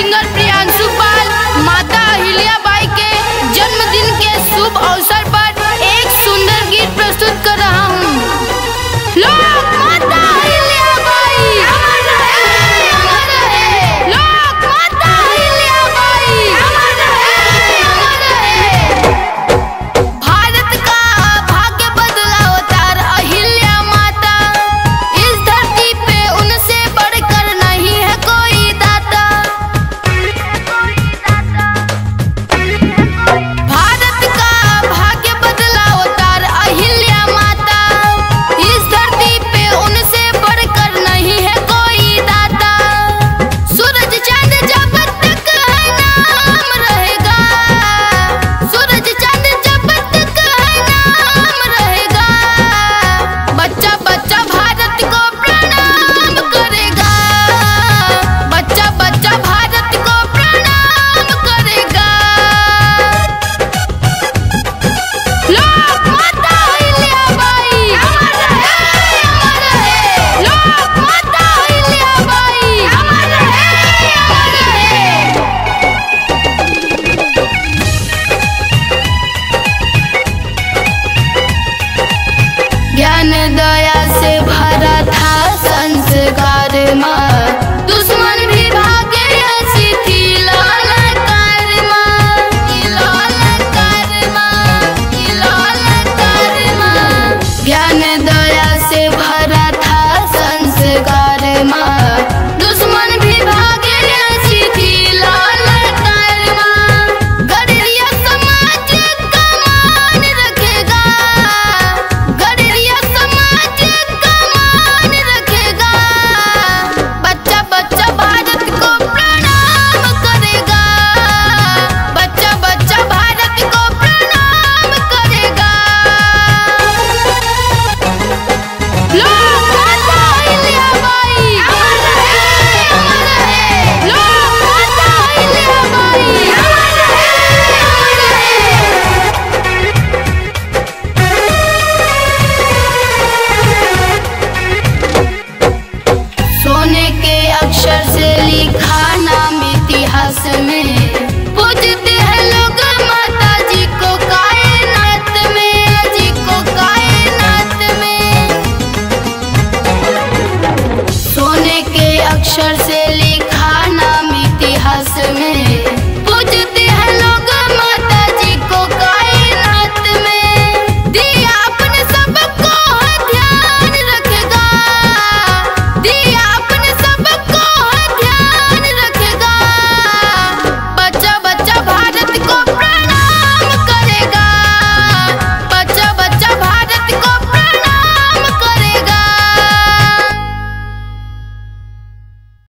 Singer Priyanshu पाल माता अहिल्याबाई के जन्मदिन के शुभ अवसर पर एक सुंदर गीत प्रस्तुत कर रहा हूँ। लोक माता अहिल्याबाई अमर रहे, अमर रहे। लोक माता अहिल्याबाई अमर रहे, अमर रहे। भारत का भाग्य बदला अवतार अहिल्या माता, इस धरती पे उनसे बढ़कर नहीं है कोई दाता। भारत का भाग्य बदला अवतार अहिल्या माता, इस धरती पे उनसे बढ़कर नहीं है कोई दाता। सूरज चांद जब तक है नाम रहेगा, सूरज चांद जब तक है नाम रहेगा। बच्चा बच्चा भारत को प्रणाम करेगा, बच्चा बच्चा भारत को प्रणाम करेगा। लोक माता अहिल्याबाई अमर रहे, अमर रहे। लोक माता अहिल्याबाई अमर रहे, अमर रहे। ज्ञान दया से भरा था संस्कार माँ, दुश्मन भी भागे ऐसी थी ललकार माँ, ललकार माँ, ललकार माँ। ज्ञान दया से भरा था संस्कार माँ, दुश्मन भी भागे ऐसी थी ललकार माँ। गरीब समाज का मान रखेगा, गरीब समाज का मान रखेगा। बच्चा बच्चा भारत को प्रणाम करेगा, बच्चा बच्चा भारत को प्रणाम करेगा। लोक माता अहिल्याबाई अमर रहे, अमर रहे। लोक माता अहिल्याबाई अमर रहे, अमर रहे। सोने के अक्षर से लिखा नाम इतिहास में, पूजते हैं लोग माता जी को कायनात में, जी को कायनात में। सोने के अक्षर से